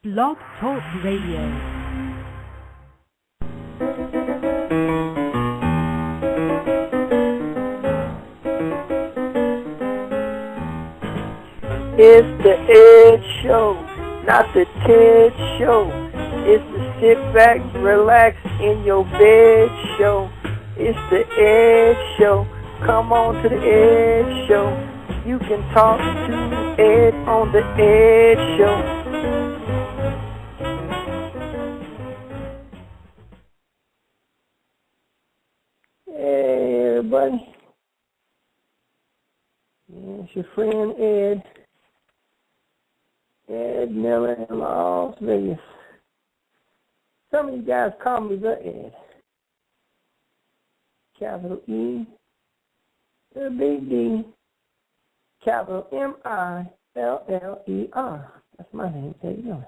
Blog Talk Radio. It's the Ed Show, not the Ted Show. It's the sit back, relax in your bed show. It's the Ed Show. Come on to the Ed Show. You can talk to Ed on the Ed Show. Hey, everybody. It's your friend Ed. Ed Miller in Las Vegas. Some of you guys call me the Ed. Capital E, the big D, capital M-I-L-L-E-R. That's my name. There you go.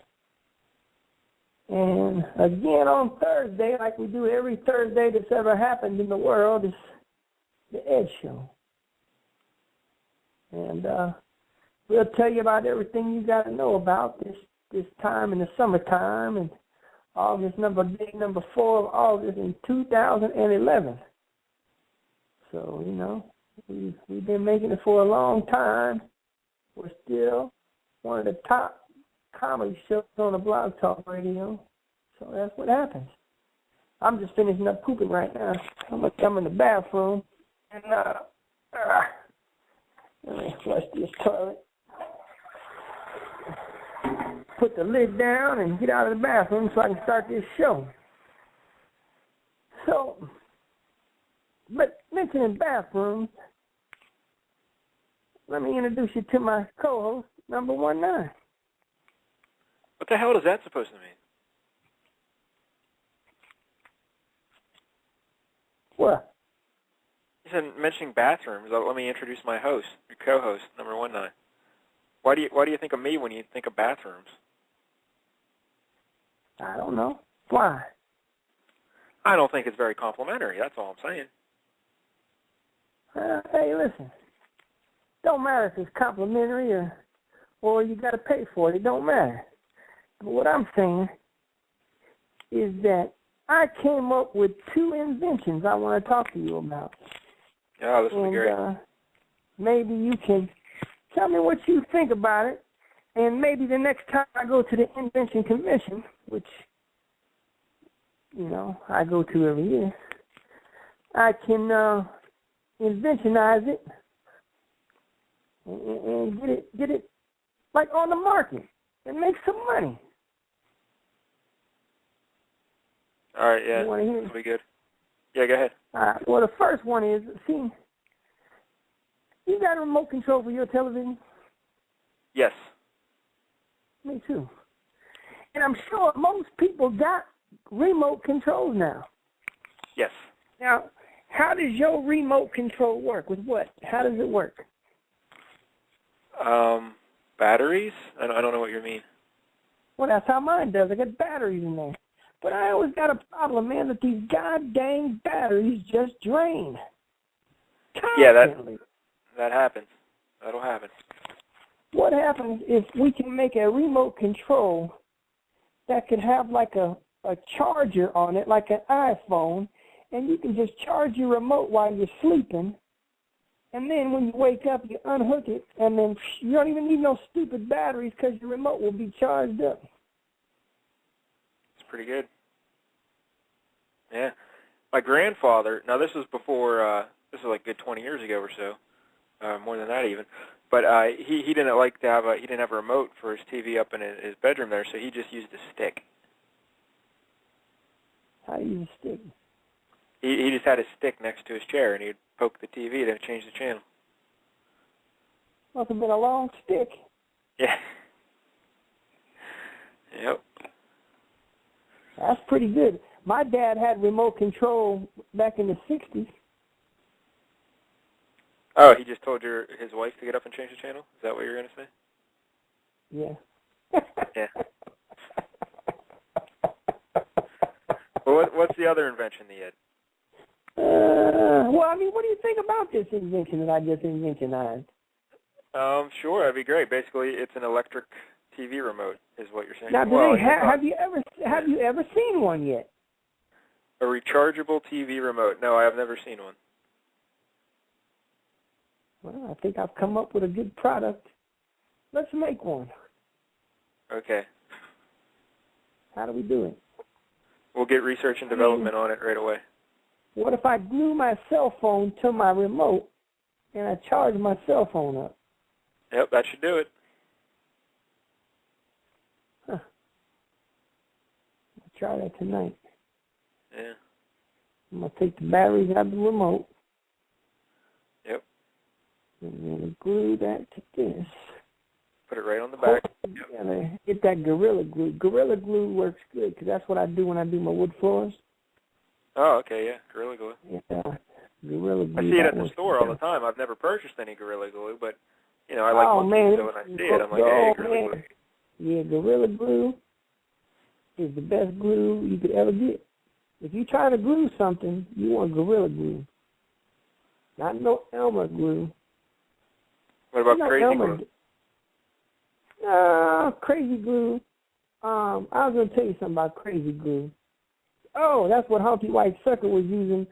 And again on Thursday, like we do every Thursday that's ever happened in the world, is the Ed Show. And we'll tell you about everything you got to know about this time in the summertime and August day number 4 of August in 2011. So, you know, we've been making it for a long time. We're still one of the top comedy shows on the Blog Talk Radio. So that's what happens. I'm just finishing up pooping right now. I'm going to come in the bathroom and let me flush this toilet. Put the lid down and get out of the bathroom so I can start this show. So, but mentioning bathrooms, let me introduce you to my co-host, number 19. What the hell is that supposed to mean? What? You said mentioning bathrooms. Let me introduce my host, your co-host, number 19. Why do you think of me when you think of bathrooms? I don't know. Why? I don't think it's very complimentary. That's all I'm saying. Hey, listen. Don't matter if it's complimentary or you got to pay for it. It don't matter. But what I'm saying is that I came up with 2 inventions I want to talk to you about. Yeah, this will be great. Maybe you can tell me what you think about it, and maybe the next time I go to the Invention Convention, which, you know, I go to every year, I can inventionize it and get it like on the market and make some money. All right, yeah, that'll be good. Yeah, go ahead. All right, well, the first one is, see, you got a remote control for your television? Yes. Me too. And I'm sure most people got remote controls now. Yes. Now, how does your remote control work? With what? How does it work? Batteries? I don't know what you mean. Well, that's how mine does. I got batteries in there. But I always got a problem, man, that these goddamn batteries just drain. Constantly. Yeah, that happens. That'll happen. What happens if we can make a remote control that could have like a charger on it, like an iPhone, and you can just charge your remote while you're sleeping, and then when you wake up, you unhook it, and then you don't even need no stupid batteries because your remote will be charged up. It's pretty good. Yeah. My grandfather, now this was before, this was like a good 20 years ago or so, more than that even, but he didn't like to have he didn't have a remote for his TV up in his bedroom there, so he just used a stick. How do you use a stick? He just had a stick next to his chair, and he'd poke the TV, then change the channel. Must have been a long stick. Yeah. Yep. That's pretty good. My dad had remote control back in the 60s. Oh, he just told his wife to get up and change the channel? Is that what you're going to say? Yeah. Yeah. Well, what's the other invention he had? Well, I mean, what do you think about this invention that I just inventionized? Sure, that'd be great. Basically, it's an electric TV remote is what you're saying. Now, have you ever seen one yet? A rechargeable TV remote? No, I have never seen one. Well, I think I've come up with a good product. Let's make one. Okay. How do we do it? We'll get research and development on it right away. What if I glue my cell phone to my remote and I charge my cell phone up? Yep, that should do it. Huh. I'll try that tonight. Yeah. I'm going to take the batteries out of the remote. Yep. And then glue that to this. Put it right on the back. Yep. Get that Gorilla Glue. Gorilla Glue works good because that's what I do when I do my wood floors. Oh, okay, yeah, Gorilla Glue. Yeah, Gorilla Glue. I see it at the store all the time. I've never purchased any Gorilla Glue, but, you know, I like looking, so when I see it, I'm like, hey, Gorilla Glue. Yeah, Gorilla Glue is the best glue you could ever get. If you're trying to glue something, you want Gorilla Glue. Not no Elmer glue. What about Crazy Glue? Crazy Glue. I was going to tell you something about Crazy Glue. Oh, that's what Humpty White Sucker was using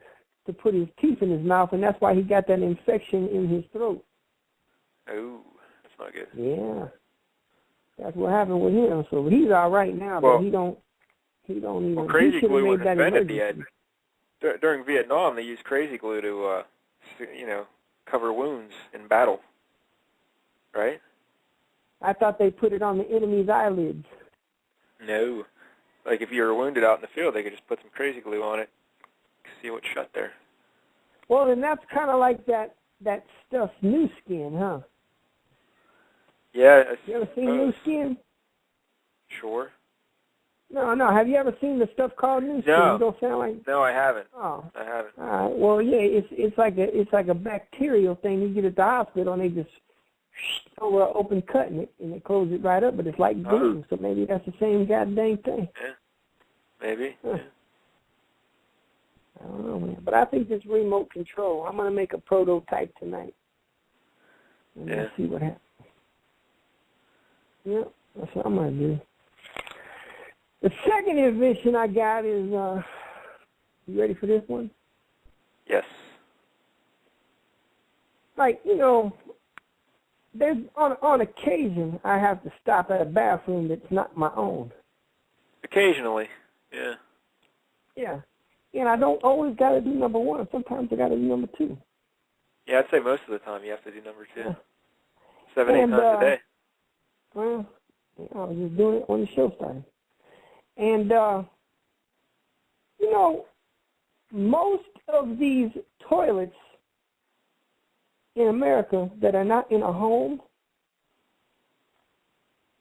to put his teeth in his mouth, and that's why he got that infection in his throat. Oh, that's not good. Yeah. That's what happened with him. So he's all right now, well, but he don't even. Well, Crazy Glue was invented during Vietnam. They used Crazy Glue to, cover wounds in battle. Right? I thought they put it on the enemy's eyelids. No. Like if you were wounded out in the field, they could just put some Crazy Glue on it, see what's shut there. Well, then that's kind of like that stuff's New Skin, huh? Yeah. You ever seen New Skin? Sure. No. Have you ever seen the stuff called New Skin? No. You don't sound like. No, I haven't. Oh. I haven't. All right. Well, yeah, it's like a bacterial thing you get at the hospital, and they just over an open cut and they close it right up, but it's like glue. So maybe that's the same goddamn thing. Yeah. Maybe. Huh. Yeah. I don't know, man. But I think this remote control, I'm going to make a prototype tonight. And we'll see what happens. Yeah, that's what I'm going to do. The second invention I got is, you ready for this one? Yes. Like, there's on occasion I have to stop at a bathroom that's not my own. Occasionally, yeah. Yeah. And I don't always got to do number one. Sometimes I got to do number two. Yeah, I'd say most of the time you have to do number two. Yeah. 7-8 times a day. Well, I was just doing it when the show started. And, most of these toilets in America that are not in a home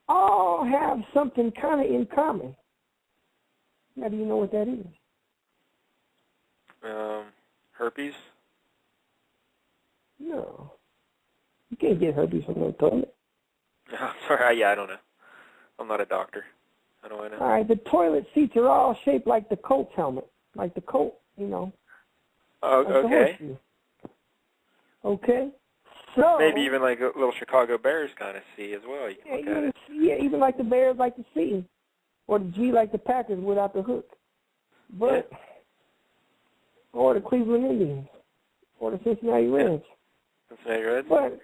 all have something kind of in common. Now, do you know what that is? Herpes? No. You can't get herpes from no toilet. Oh, sorry, yeah, I don't know. I'm not a doctor. How do I know? All right, the toilet seats are all shaped like the Colts helmet, like the Colt, Oh, like okay. Okay? So maybe even like a little Chicago Bears kind of C as well. You can look at it. Yeah, even like the Bears like the C, or the G like the Packers without the hook. But, or the Cleveland Indians, or the Cincinnati Reds. Cincinnati Reds? But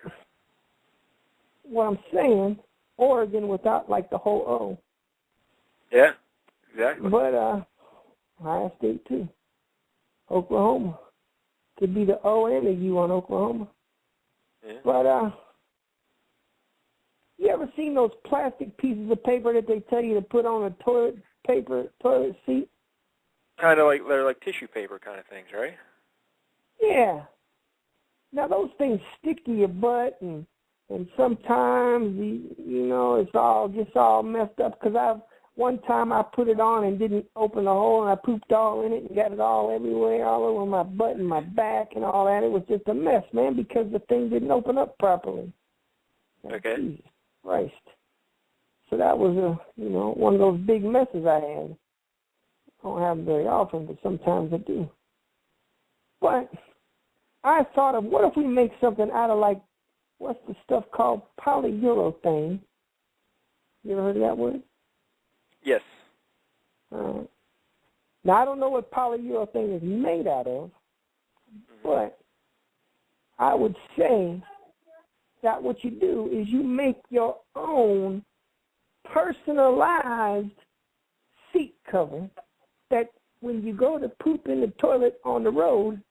what I'm saying, Oregon without like the whole O. Yeah, exactly. But Ohio State too. Oklahoma. Could be the O and the U on Oklahoma. Yeah. But you ever seen those plastic pieces of paper that they tell you to put on a toilet seat? Kind of like they're like tissue paper kind of things, right? Yeah. Now those things stick to your butt, and sometimes it's all messed up. Because one time I put it on and didn't open the hole, and I pooped all in it and got it all everywhere, all over my butt and my back and all that. It was just a mess, man, because the thing didn't open up properly. Okay. Jesus Christ. So that was one of those big messes I had. I don't have them very often, but sometimes I do. But I thought of, what if we make something out of, like, what's the stuff called polyurethane? You ever heard of that word? Yes. Now, I don't know what polyurethane is made out of, but I would say that what you do is you make your own personalized seat cover that when you go to poop in the toilet on the road,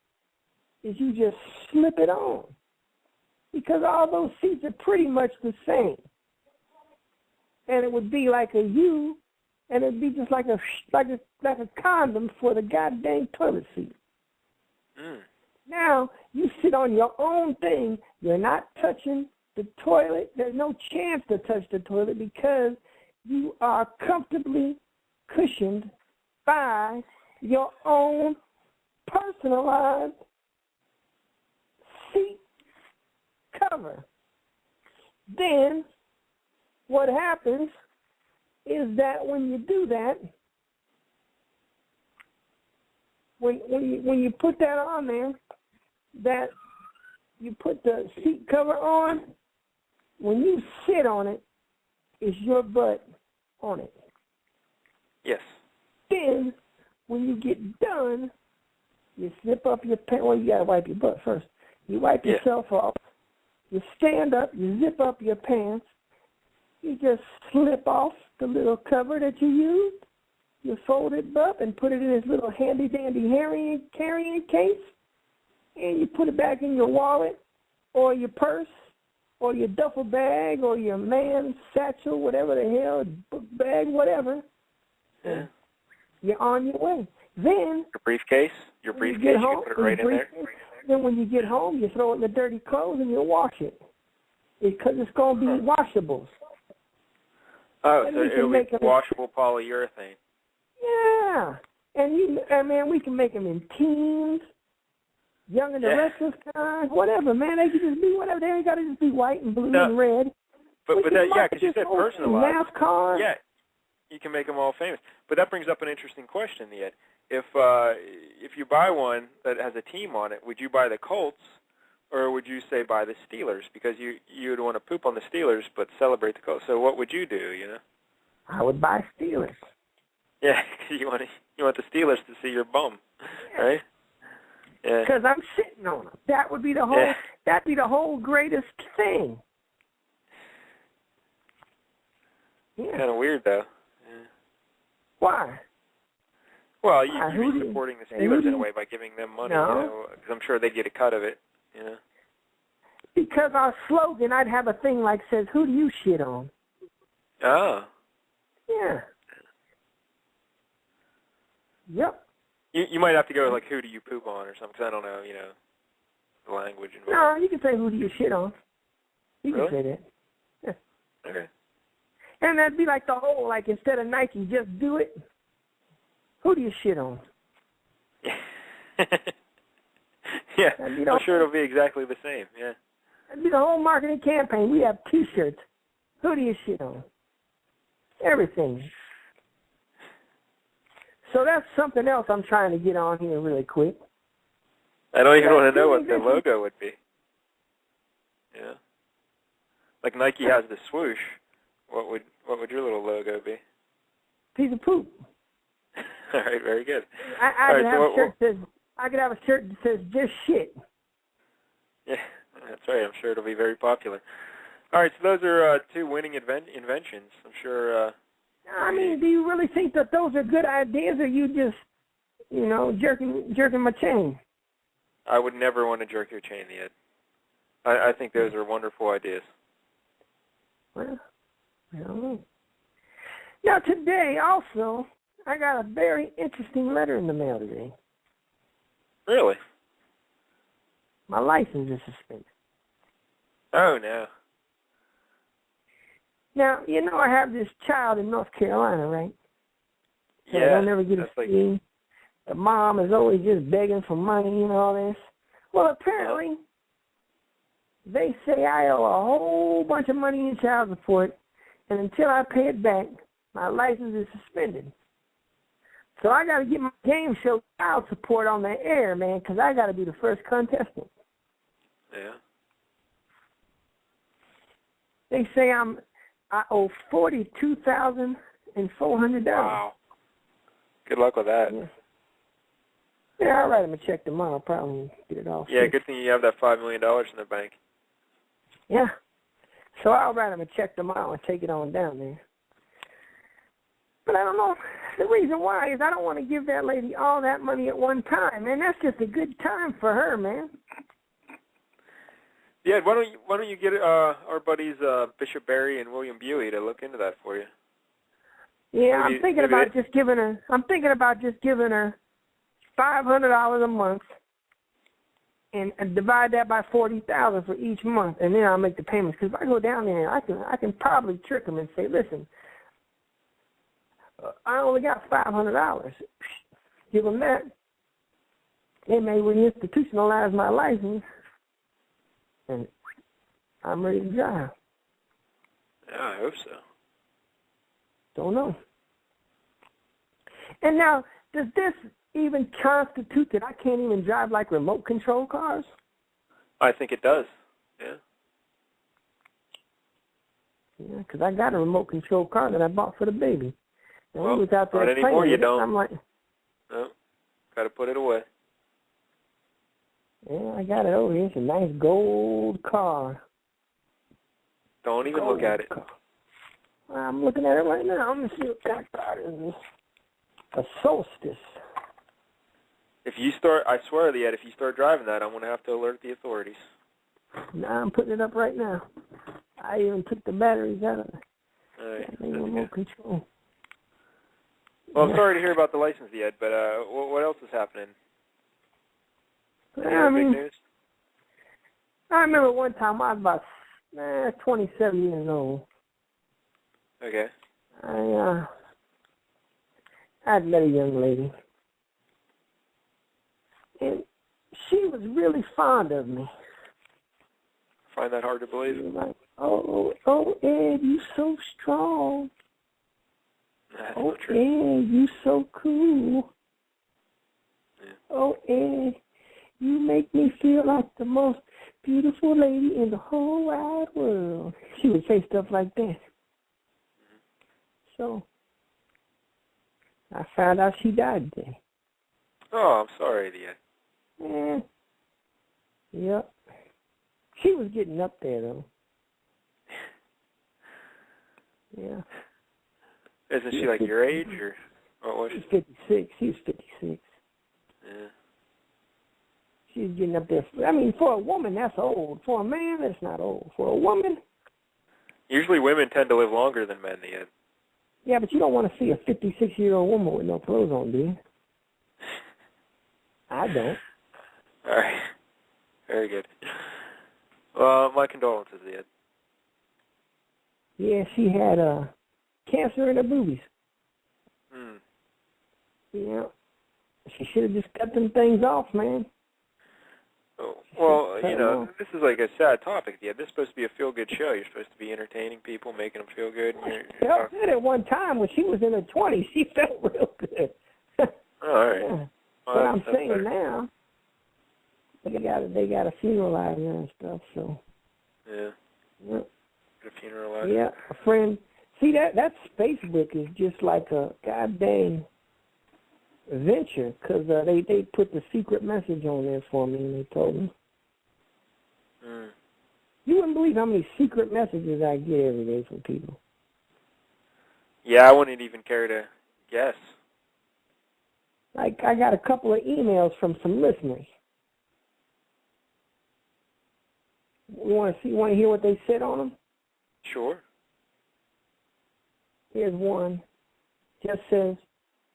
is you just slip it on. Because all those seats are pretty much the same. And it would be like a U, and it would be just like a condom for the goddamn toilet seat. Now, you sit on your own thing. You're not touching the toilet. There's no chance to touch the toilet because you are comfortably cushioned by your own personalized seat cover. Then what happens is that when you do that, when you put that on there, that you put the seat cover on, when you sit on it, it's your butt on it. Yes. Then, when you get done, you zip up your pants. Well, you got to wipe your butt first. You wipe yourself off. You stand up. You zip up your pants. You just slip off the little cover that you used. You fold it up and put it in this little handy-dandy carrying case. And you put it back in your wallet or your purse or your duffel bag or your man's satchel, whatever the hell, book bag, whatever. Yeah. You're on your way. Then your briefcase, you can put it right in there. Then when you get home, you throw it in the dirty clothes and you wash it. Because it's going to be washables. Oh, so it'll be washable polyurethane. Yeah. And we can make them in teams, young and the restless kind, whatever, man. They can just be whatever. They ain't got to just be white and blue and red. But because you said personalized. NASCAR. Yeah. You can make them all famous. But that brings up an interesting question, Ed. If you buy one that has a team on it, would you buy the Colts or would you say buy the Steelers? Because you would want to poop on the Steelers but celebrate the Colts. So what would you do, you know? I would buy Steelers. Yeah, because you want the Steelers to see your bum, right? Yeah. Because I'm sitting on them. That would be the whole. That'd be the whole greatest thing. Yeah. Kind of weird though. Why? Well, you'd be supporting the Steelers in a way by giving them money, because I'm sure they'd get a cut of it, you know. Because our slogan, I'd have a thing like says, "Who do you shit on?" Oh. Yeah. Yep. You might have to go like, "Who do you poop on?" or something, because I don't know, the language involved. No, you can say, "Who do you shit on?" You really? can say that. Yeah. Okay. And that'd be like the whole, like, instead of Nike, just do it. Who do you shit on? Yeah, I'm sure it'll be exactly the same, yeah. That'd be the whole marketing campaign. We have T-shirts. Who do you shit on? Everything. So that's something else I'm trying to get on here really quick. I don't even want to know what the logo would be. Yeah. Like Nike has the swoosh. What would your little logo be? Piece of poop. All right, very good. I could have a shirt that says just shit. Yeah, that's right. I'm sure it'll be very popular. All right, so those are two winning inventions. I'm sure. I mean, do you really think that those are good ideas, or you just, jerking my chain? I would never want to jerk your chain, Ed. I think those are wonderful ideas. Well, I don't know. Now, today, also, I got a very interesting letter in the mail today. Really? My license is suspended. Oh, no. Now, I have this child in North Carolina, right? So yeah. I never get a fee. The mom is always just begging for money and all this. Well, apparently, they say I owe a whole bunch of money in child support, and until I pay it back, my license is suspended. So I got to get my game show child support on the air, man, because I got to be the first contestant. Yeah. They say I owe $42,400. Wow. Good luck with that. Yeah, I'll write him a check tomorrow. Probably get it all. Yeah, fixed. good thing you have that $5 million in the bank. Yeah. So I'll write him a check tomorrow and take it on down there. But I don't know. The reason why is I don't want to give that lady all that money at one time, man. That's just a good time for her, man. Yeah, why don't you get our buddies Bishop Barry and William Buey to look into that for you? Yeah, I'm thinking about just giving her $500 a month and divide that by 40,000 for each month, and then I'll make the payments. Because if I go down there, I can probably trick them and say, listen, I only got $500. Give them that. They may reinstitutionalize my license, and I'm ready to drive. Yeah, I hope so. Don't know. And now, does this even constitute that I can't even drive like remote control cars? I think it does. Yeah. Yeah, because I got a remote control car that I bought for the baby. And Well, was out there not anymore, you don't. I'm like, no, got to put it away. Yeah, I got it over here. It's a nice gold car. Don't even look at it. Car. I'm looking at it right now. I'm going to see what kind of car it is. A Solstice. I swear to you, if you start driving that, I'm going to have to alert the authorities. Now I'm putting it up right now. I even took the batteries out of it. Right. Remote control. Well, I'm sorry to hear about the license yet, but what else is happening? Any other big news? I remember one time I was about 27 years old. Okay. I'd met a young lady, and she was really fond of me. Find that hard to believe. She was like, oh, Ed, you so strong. That's Oh, not true. Ed, you so cool. Yeah. Oh, Ed, you make me feel like the most beautiful lady in the whole wide world. She would say stuff like that. Mm-hmm. So I found out she died today. Oh, I'm sorry, Ed. Yeah. Yep. She was getting up there, though. Yeah. Isn't she like your age, or what was she? She's 56. She was 56. Yeah. She's getting up there. I mean, for a woman, that's old. For a man, that's not old. For a woman... Usually women tend to live longer than men, Ed. Yeah, but you don't want to see a 56-year-old woman with no clothes on, do you? I don't. All right. Very good. Well, my condolences, Ed. Yeah, she had cancer in her boobies. Hmm. Yeah. She should have just cut them things off, man. Oh, well, you know, this is like a sad topic, Ed. This is supposed to be a feel-good show. You're supposed to be entertaining people, making them feel good. And you're I said at one time when she was in her 20s, she felt real good. Oh, all right. Yeah. Well, But I'm saying better. now, they got a funeralize her and stuff, so. Yeah. Yeah. Get a funeral. Yeah, a friend. See, that Facebook is just like a goddamn venture, because they put the secret message on there for me, and they told me. Mm. You wouldn't believe how many secret messages I get every day from people. Yeah, I wouldn't even care to guess. Like, I got a couple of emails from some listeners. You want to hear what they said on them? Sure. Here's one. Just says,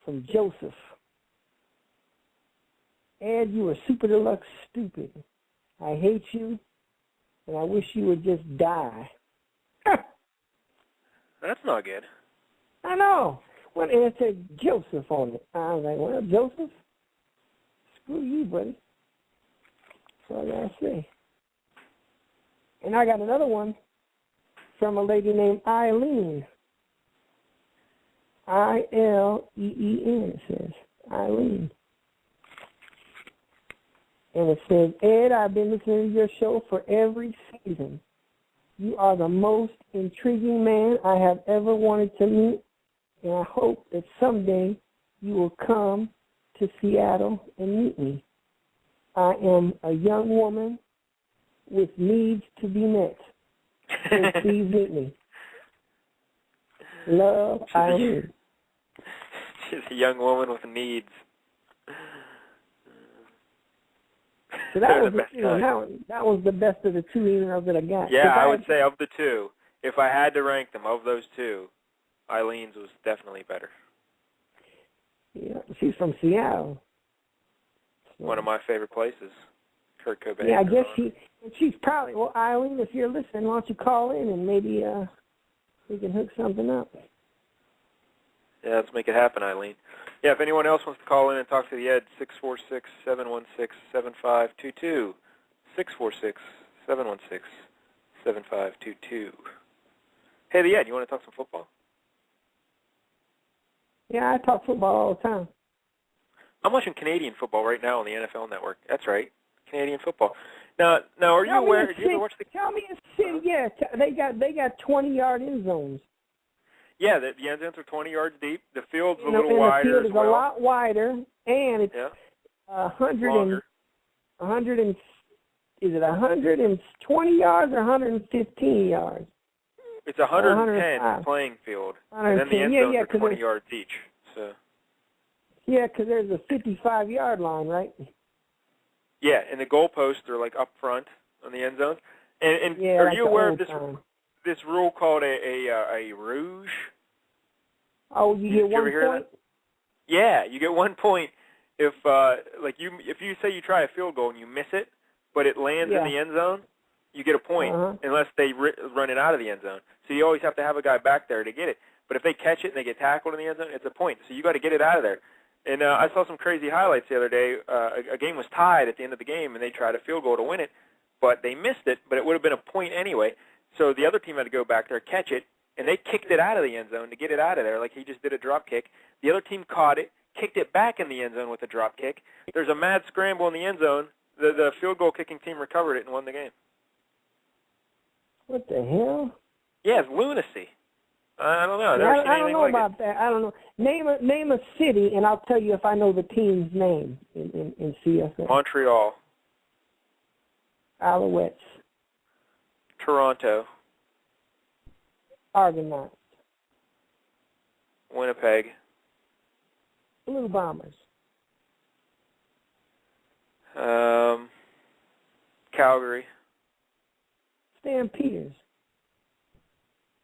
from Joseph. Ed, you are super deluxe stupid. I hate you, and I wish you would just die. That's not good. I know. Well, and it said Joseph on it. I was like, well, Joseph, screw you, buddy. That's all I got to say. And I got another one from a lady named Eileen. I-L-E-E-N, it says. Eileen. And it says, Ed, I've been listening to your show for every season. You are the most intriguing man I have ever wanted to meet, and I hope that someday you will come to Seattle and meet me. I am a young woman with needs to be met. So please meet me. Love, Eileen. She's a young woman with needs. So that was, that was the best of the two emails that I got. Yeah, I would say of the two, if I had to rank them, of those two, Eileen's was definitely better. Yeah, she's from Seattle. So. One of my favorite places. Kurt Cobain. Yeah, I guess she's probably, well, Eileen, if you're listening, why don't you call in and maybe we can hook something up. Yeah, let's make it happen, Eileen. Yeah, if anyone else wants to call in and talk to the Ed, 646-716-7522. 646-716-7522. Hey, the Ed, you want to talk some football? Yeah, I talk football all the time. I'm watching Canadian football right now on the NFL Network. That's right, Canadian football. Now, are you aware? Did you ever watch the? Tell me a city. Yeah, they got 20-yard end zones. Yeah, the end zones are 20 yards deep. The field's a little wider the field as is well. a lot wider, and it's 100 and is it 120 yards or 115 yards? It's 110 playing field, and then the end zones are 20 yards each. So. Yeah, because there's a 55-yard line, right? Yeah, and the goalposts are like up front on the end zones. And are you aware of this rule called a rouge? Oh, you get 1 point? Yeah, you get 1 point if you say you try a field goal and you miss it, but it lands in the end zone, you get a point unless they run it out of the end zone. So you always have to have a guy back there to get it. But if they catch it and they get tackled in the end zone, it's a point. So you got to get it out of there. And I saw some crazy highlights the other day. A game was tied at the end of the game, and they tried a field goal to win it, but they missed it, but it would have been a point anyway. So the other team had to go back there, catch it, and they kicked it out of the end zone to get it out of there, like he just did a drop kick. The other team caught it, kicked it back in the end zone with a drop kick. There's a mad scramble in the end zone. The field goal kicking team recovered it and won the game. What the hell? Yeah, it's lunacy. I don't know. I don't know about that. I don't know. Name a city, and I'll tell you if I know the team's name in CFL. Montreal. Alouettes. Toronto. Argonauts. Winnipeg. Blue Bombers. Calgary. Stampeders.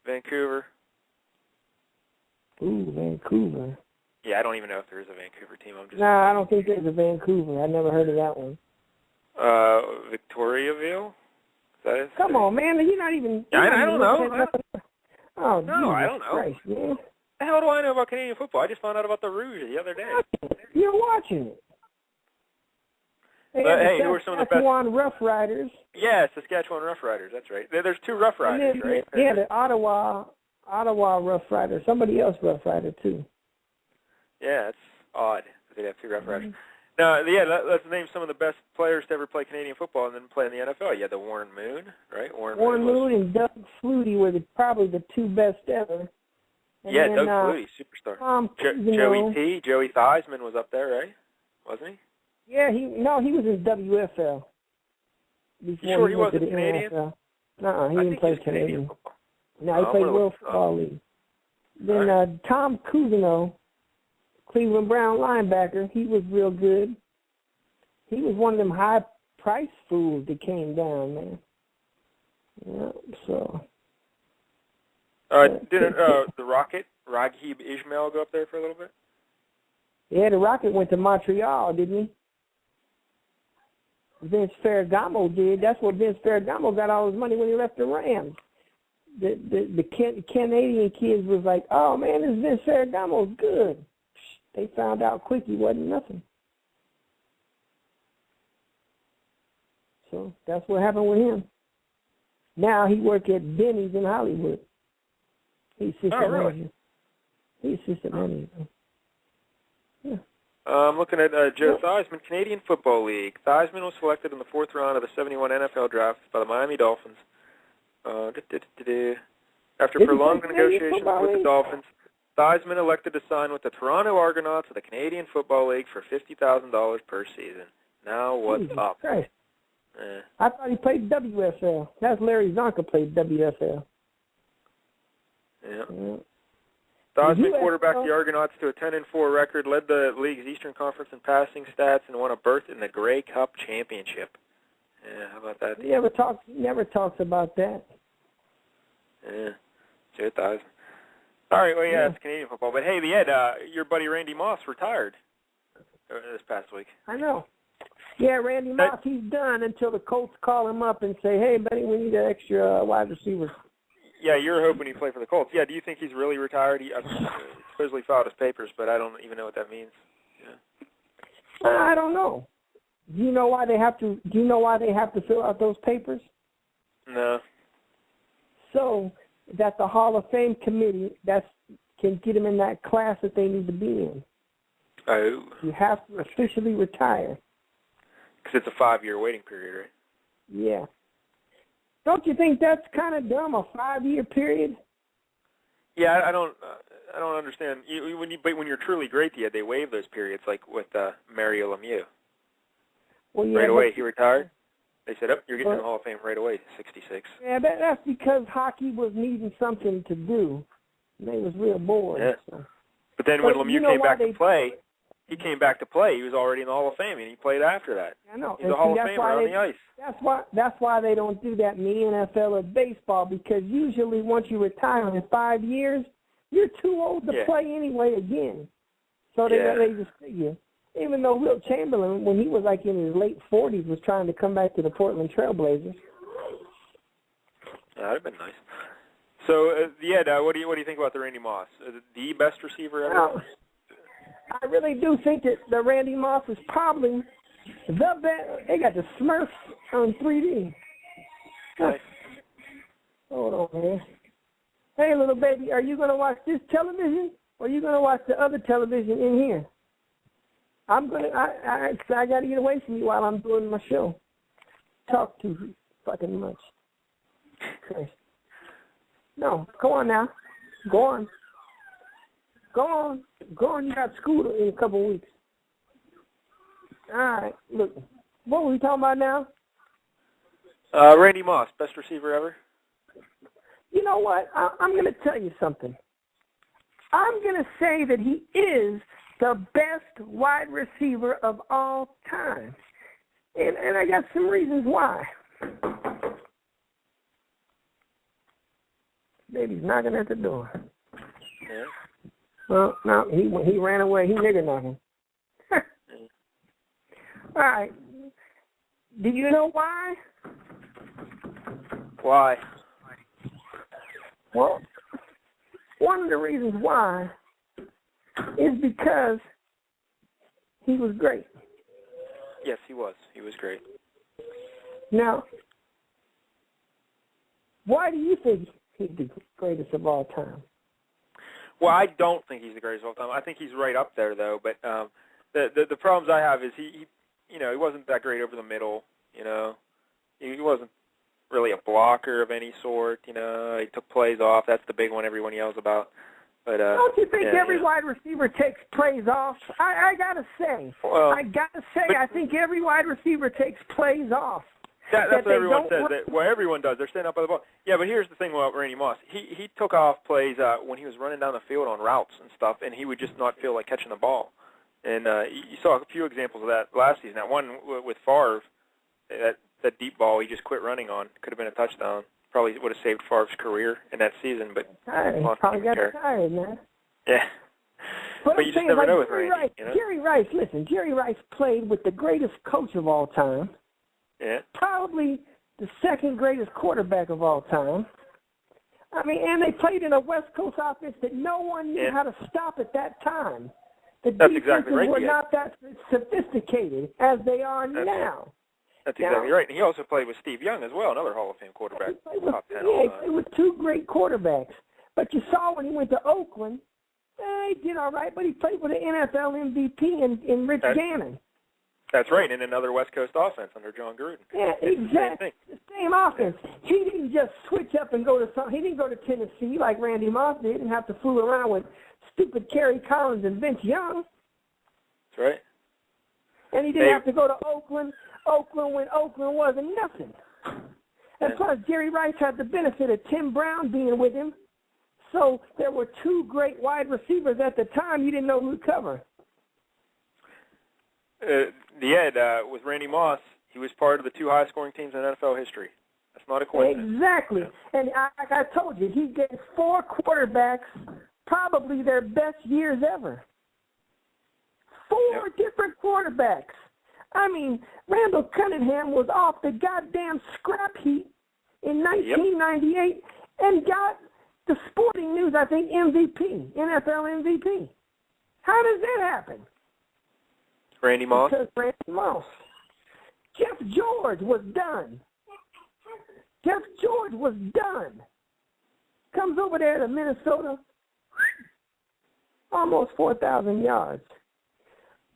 Vancouver. Ooh, Vancouver. Yeah, I don't even know if there is a Vancouver team. I don't think there's a Vancouver. I never heard of that one. Victoriaville? Is that it? Come on, man. You're not even... I don't know. Oh, no, I don't know. Christ, man. The hell do I know about Canadian football? I just found out about the Rouge the other day. You're watching it. Hey, who are some of the best? Saskatchewan Rough Riders. Yeah, Saskatchewan Rough Riders. That's right. There's two Rough Riders, right? Yeah, the Ottawa Rough Riders. Somebody else Rough Rider, too. Yeah, it's odd that they have two Rough Riders. Now, let's name some of the best players to ever play Canadian football and then play in the NFL. You had the Warren Moon, right? Warren Moon and Doug Flutie were probably the two best ever. And yeah, then, Doug Flutie, superstar. Joey T. Joey Theismann was up there, right? Wasn't he? Yeah, he was in WFL. You sure he wasn't Canadian? No, he didn't play Canadian. No, he played World Football League. Then Tom Cousineau, Cleveland Brown linebacker, he was real good. He was one of them high-priced fools that came down, man. Yeah, so. Didn't the Rocket, Raghib Ismail, go up there for a little bit? Yeah, the Rocket went to Montreal, didn't he? Vince Ferragamo did. That's what Vince Ferragamo got all his money when he left the Rams. The Canadian kids was like, oh, man, this Vince Ferragamo's good. They found out quick he wasn't nothing. So that's what happened with him. Now he works at Denny's in Hollywood. He's assistant manager. He's assistant manager. Yeah. I'm looking at Joe Theismann, Canadian Football League. Theismann was selected in the 4th round of the '71 NFL draft by the Miami Dolphins. After prolonged negotiations with the Dolphins, Theismann elected to sign with the Toronto Argonauts of the Canadian Football League for $50,000 per season. Now what's up? Christ. I thought he played WSL. That's Larry Zonka played WSL. Yeah. Theismann quarterbacked the Argonauts to a 10-4 record, led the league's Eastern Conference in passing stats, and won a berth in the Grey Cup Championship. Yeah, how about that? He never talks about that. Yeah, Joe Theismann. All right, well, yeah, it's Canadian football. But, hey, your buddy Randy Moss retired this past week. I know. Yeah, Randy Moss, he's done until the Colts call him up and say, hey, buddy, we need an extra wide receiver. Yeah, you're hoping he'd play for the Colts. Yeah, do you think he's really retired? He supposedly filed his papers, but I don't even know what that means. Yeah. I don't know. Do you know why they have to fill out those papers? No. So that the Hall of Fame committee can get him in that class that they need to be in. Oh. You have to officially retire. Because it's a 5-year waiting period, right? Yeah. Don't you think that's kind of dumb, a 5-year period? Yeah, I don't understand. When you're truly great, they waive those periods, like with Mario Lemieux. Well, yeah, right away, he retired. They said, you're getting in the Hall of Fame right away, 66. Yeah, that's because hockey was needing something to do. And they was real bored. Yeah. So. But then when Lemieux came back to play, he came back to play. He was already in the Hall of Fame, and he played after that. I know. He's a Hall of Famer on the ice. That's why they don't do that in the NFL or baseball, because usually once you retire in 5 years, you're too old to play anyway again. So they just figure. Even though Wilt Chamberlain, when he was like in his late 40s, was trying to come back to the Portland Trailblazers. That would have been nice. So, what do you think about the Randy Moss? The best receiver ever? I really do think that the Randy Moss is probably the best. They got the Smurfs on 3D. Nice. Hold on, man. Hey, little baby, are you going to watch this television, or are you going to watch the other television in here? I got to get away from you while I'm doing my show. Talk too fucking much. Okay. No, go on now. Go on. Go on. You got school in a couple of weeks. All right. Look, what were we talking about now? Randy Moss, best receiver ever. You know what? I'm going to tell you something. I'm going to say that he is the best wide receiver of all time. And I got some reasons why. Baby's knocking at the door. Yeah. Well, no, he ran away. He nigger knocking. All right. Do you know why? Why? Well, one of the reasons why is because he was great. Yes, he was. He was great. Now, why do you think he's the greatest of all time? Well, I don't think he's the greatest of all time. I think he's right up there, though. But the problems I have is he wasn't that great over the middle. He wasn't really a blocker of any sort. He took plays off. That's the big one everyone yells about. But don't you think every wide receiver takes plays off? I gotta say, I think every wide receiver takes plays off. That's what everyone says. Everyone does. They're standing up by the ball. Yeah, but here's the thing about Randy Moss. He took off plays when he was running down the field on routes and stuff, and he would just not feel like catching the ball. And you saw a few examples of that last season. That one with Favre, that deep ball he just quit running on, could have been a touchdown. Probably would have saved Favre's career in that season, but he probably got tired, man. Yeah. But you just never know with Randy. Jerry Rice, listen, Jerry Rice played with the greatest coach of all time. Yeah. Probably the second greatest quarterback of all time. I mean, and they played in a West Coast offense that no one knew how to stop at that time. The defenses were not that sophisticated as they are now. That's exactly right. And he also played with Steve Young as well, another Hall of Fame quarterback. He played with two great quarterbacks. But you saw when he went to Oakland, he did all right, but he played with an NFL MVP in Rich Gannon. That's right, in another West Coast offense under John Gruden. Yeah, exactly. The same offense. He didn't just switch up and go to some. He didn't go to Tennessee like Randy Moss did and have to fool around with stupid Kerry Collins and Vince Young. That's right. And he didn't have to go to Oakland when Oakland wasn't nothing. And plus, Jerry Rice had the benefit of Tim Brown being with him. So there were two great wide receivers at the time you didn't know who would cover. With Randy Moss, he was part of the two highest-scoring teams in NFL history. That's not a coincidence. Exactly. Yeah. And like I told you, he gave 4 quarterbacks probably their best years ever. 4 different quarterbacks. I mean, Randall Cunningham was off the goddamn scrap heap in 1998 and got the Sporting News, I think, MVP, NFL MVP. How does that happen? Randy Moss? Because Randy Moss. Jeff George was done. Jeff George was done. Comes over there to Minnesota, almost 4,000 yards.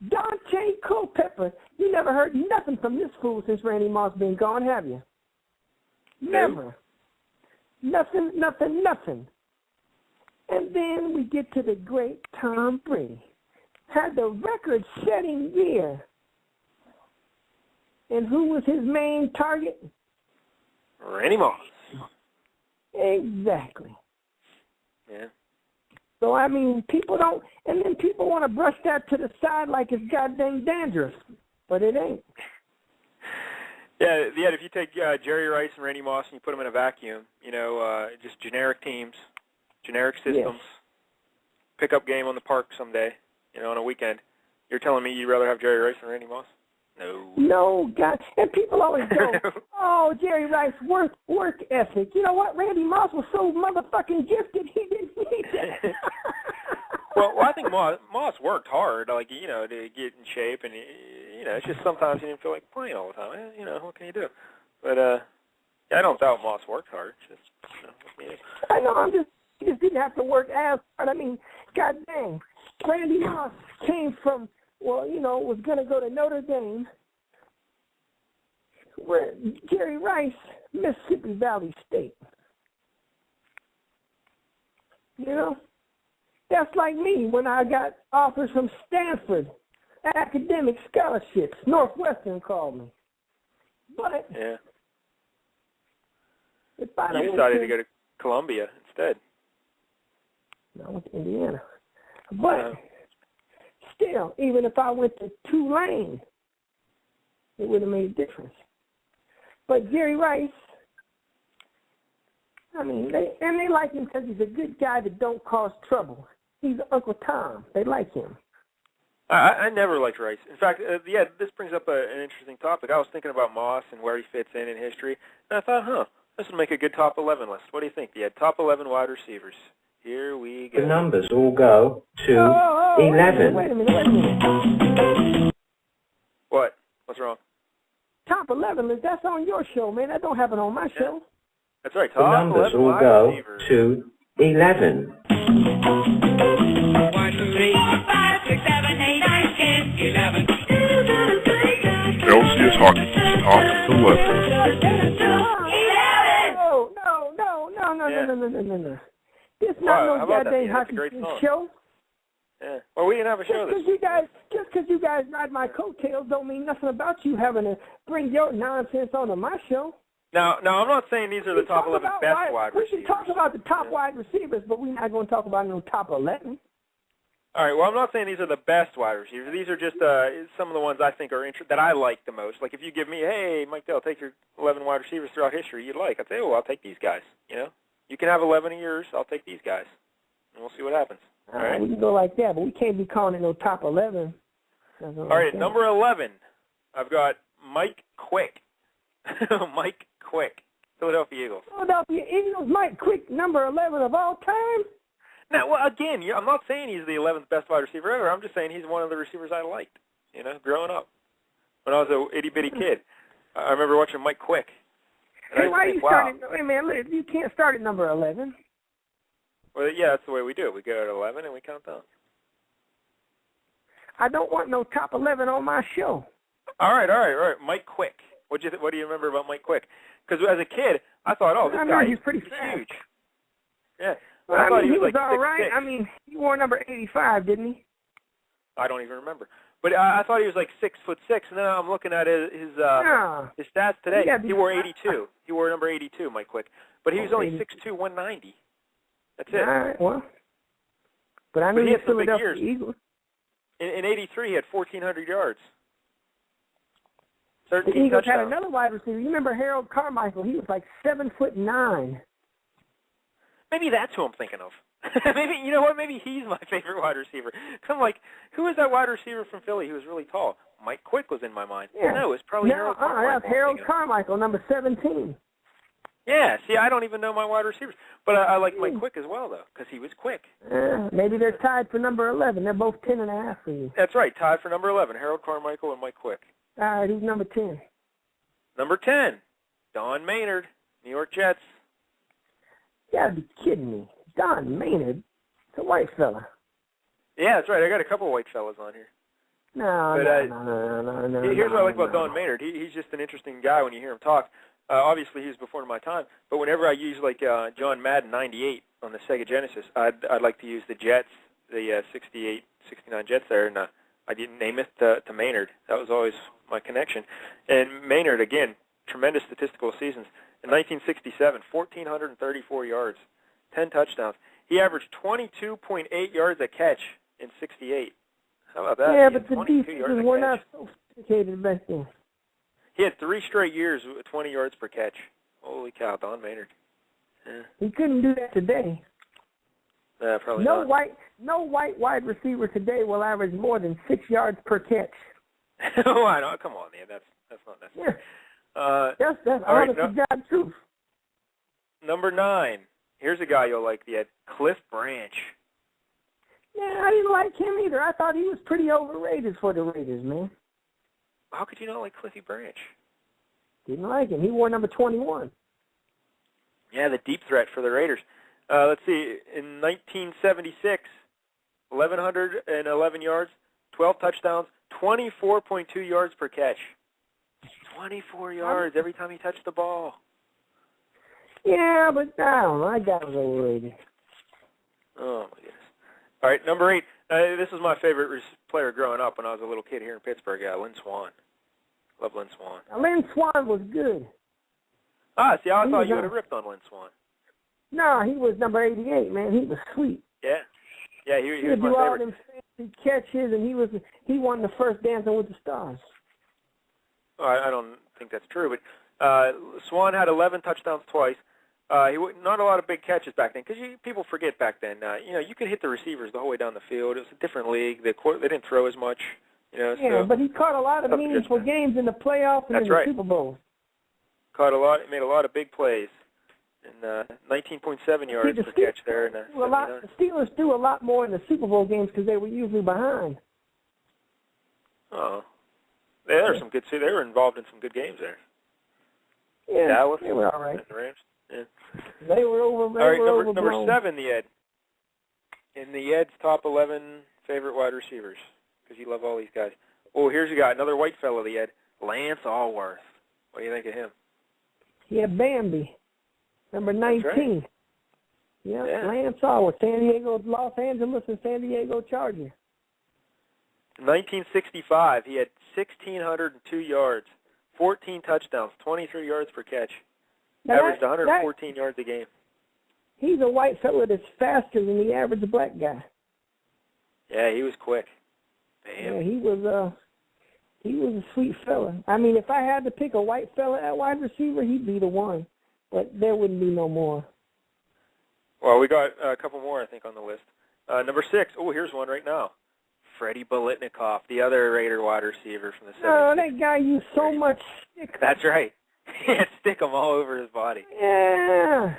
Dante Culpepper, you never heard nothing from this fool since Randy Moss been gone, have you? Never. Nothing. And then we get to the great Tom Brady. Had the record-setting year. And who was his main target? Randy Moss. Exactly. Yeah. So, I mean, people don't, and then people want to brush that to the side like it's goddamn dangerous, but it ain't. Yeah, if you take Jerry Rice and Randy Moss and you put them in a vacuum, just generic teams, generic systems, pickup game on the park someday, on a weekend, you're telling me you'd rather have Jerry Rice than Randy Moss? No. No, God. And people always go, oh, Jerry Rice, work ethic. You know what? Randy Moss was so motherfucking gifted, he didn't need that. well, I think Moss worked hard, to get in shape, and, it's just sometimes he didn't feel like playing all the time. What can you do? But, I don't doubt Moss worked hard. I know, he just didn't have to work as hard. I mean, God dang, Randy Moss came from, was going to go to Notre Dame, where Jerry Rice, Mississippi Valley State. That's like me when I got offers from Stanford, academic scholarships. Northwestern called me. But if I you decided to go to Columbia instead. No, I went to Indiana. But still, even if I went to Tulane, it would have made a difference. But Jerry Rice, I mean, they like him because he's a good guy that don't cause trouble. He's Uncle Tom. They like him. I never liked Rice. In fact, this brings up an interesting topic. I was thinking about Moss and where he fits in history, and I thought, this would make a good top 11 list. What do you think? You had top 11 wide receivers. Here we go. The numbers all go to 11. Wait a minute. What? What's wrong? Top 11 list, that's on your show, man. That don't happen on my show. That's right. The Top numbers 11 all wide go receivers. to 11. 1, 2, 3, 4, 5, 6, 7, 8, 9, 10, 11. LCS Hockey Keeps Talking to Left. No. This is not no goddamn hockey show. Yeah. Well, we didn't have a show this week. Just because you guys ride my coattails don't mean nothing about you having to bring your nonsense onto my show. No, I'm not saying these are the top 11 best wide receivers. We can talk about the top wide receivers, but we're not going to talk about no top 11. All right, well, I'm not saying these are the best wide receivers. These are just some of the ones I think are that I like the most. Like if you give me, hey, Mike Dell, take your 11 wide receivers throughout history you'd like, I'd say, I'll take these guys. You can have 11 of yours, I'll take these guys. And we'll see what happens. All right. We can go like that, but we can't be calling it no top 11. All right, number 11, I've got Mike Quick. Mike Quick, Philadelphia Eagles. Philadelphia Eagles, Mike Quick, number 11 of all time? Now, well, again, I'm not saying he's the 11th best wide receiver ever. I'm just saying he's one of the receivers I liked, growing up. When I was a itty-bitty kid, I remember watching Mike Quick. Hey, why you starting? Hey, man, look, you can't start at number 11. Well, yeah, that's the way we do it. We go at 11 and we count down. I don't want no top 11 on my show. All right. Mike Quick. What do you remember about Mike Quick? Because as a kid, I thought, this guy he's pretty fast. huge. Yeah. Well, I thought he was was like all right. 6'6". He wore number 85, didn't he? I don't even remember. But I thought he was like 6'6", and then I'm looking at his stats today. He wore 82. He wore number 82, Mike Quick. But he was only 6'2", 190. That's it. All right, well. But I knew he had some big Philadelphia years. Eagles. In 83, he had 1,400 yards. The 13 Eagles touchdowns. had another wide receiver. You remember Harold Carmichael? He was like 7'9". Maybe that's who I'm thinking of. Maybe, you know what? Maybe he's my favorite wide receiver. I'm like, who is that wide receiver from Philly who was really tall? Mike Quick was in my mind. Yeah. No, it's probably Harold Carmichael. That's Harold Carmichael, number 17. Yeah, see, I don't even know my wide receivers. But I like Mike Quick as well, though, because he was quick. Maybe they're tied for number 11. They're both 10.5 for you. That's right, tied for number 11, Harold Carmichael and Mike Quick. All right, who's number 10? Number 10, Don Maynard, New York Jets. You gotta be kidding me. Don Maynard? It's a white fella. Yeah, that's right. I got a couple white fellas on here. No. Here's what I like about Don Maynard. He's just an interesting guy when you hear him talk. Obviously, he was before my time, but whenever I use like John Madden 98 on the Sega Genesis, I'd like to use the Jets, the 68, 69 Jets there, and I didn't name it to Maynard. That was always my connection. And Maynard, again, tremendous statistical seasons. In 1967, 1,434 yards, 10 touchdowns. He averaged 22.8 yards a catch in 68. How about that? Yeah, but the defenses were not so sophisticated back then. He had 3 straight years with 20 yards per catch. Holy cow, Don Maynard. Yeah. He couldn't do that today. Probably not. No white wide receiver today will average more than 6 yards per catch. Oh, I know. Come on, man. That's not necessary. Yeah. That's honest to God truth. Number 9. Here's a guy you'll like, Cliff Branch. Yeah, I didn't like him either. I thought he was pretty overrated for the Raiders, man. How could you not like Cliffy Branch? Didn't like him. He wore number 21. Yeah, the deep threat for the Raiders. Let's see. In 1976, 1,111 yards, 12 touchdowns, 24.2 yards per catch. 24 yards every time he touched the ball. Yeah, but I don't know. That guy was overrated. Oh, my goodness. All right, number 8. This was my favorite player growing up when I was a little kid here in Pittsburgh. Lynn Swann. Love Lynn Swann. Now, Lynn Swann was good. See, I thought you would have ripped on Lynn Swann. No, he was number 88, man. He was sweet. Yeah. Yeah, he was my my do all favorite. them fancy catches, and he won the first Dancing with the Stars. Oh, I don't think that's true, but Swann had 11 touchdowns twice. Not a lot of big catches back then, because people forget back then. You could hit the receivers the whole way down the field. It was a different league. They didn't throw as much. Yeah, so, but he caught a lot of meaningful games in the playoffs and in the Super Bowl. Caught a lot. Made a lot of big plays. And 19.7 yards per catch there. The Steelers do a lot more in the Super Bowl games because they were usually behind. Oh, there were some good. See, they were involved in some good games there. Yeah, Dallas, they were all right. And the Rams. Yeah. They were over. All right, number 7, the Ed. In the Ed's top 11 favorite wide receivers, because you love all these guys. Oh, here's a guy, another white fellow, the Ed. Lance Allworth. What do you think of him? Yeah, Bambi, number 19. Right. Yeah, Yeah. Lance Allworth, San Diego, Los Angeles, and San Diego Chargers. In 1965, he had 1,602 yards, 14 touchdowns, 23 yards per catch. Averaged 114 yards a game. He's a white fella that's faster than the average black guy. Yeah, he was quick. Damn. Yeah, he was a sweet fella. I mean, if I had to pick a white fella at wide receiver, he'd be the one. But there wouldn't be no more. Well, we got a couple more, I think, on the list. Number 6. Oh, here's one right now. Freddie Biletnikoff, the other Raider wide receiver from the 70s. Oh, that guy used so much stick. That's right. He had stick-em all over his body. Yeah.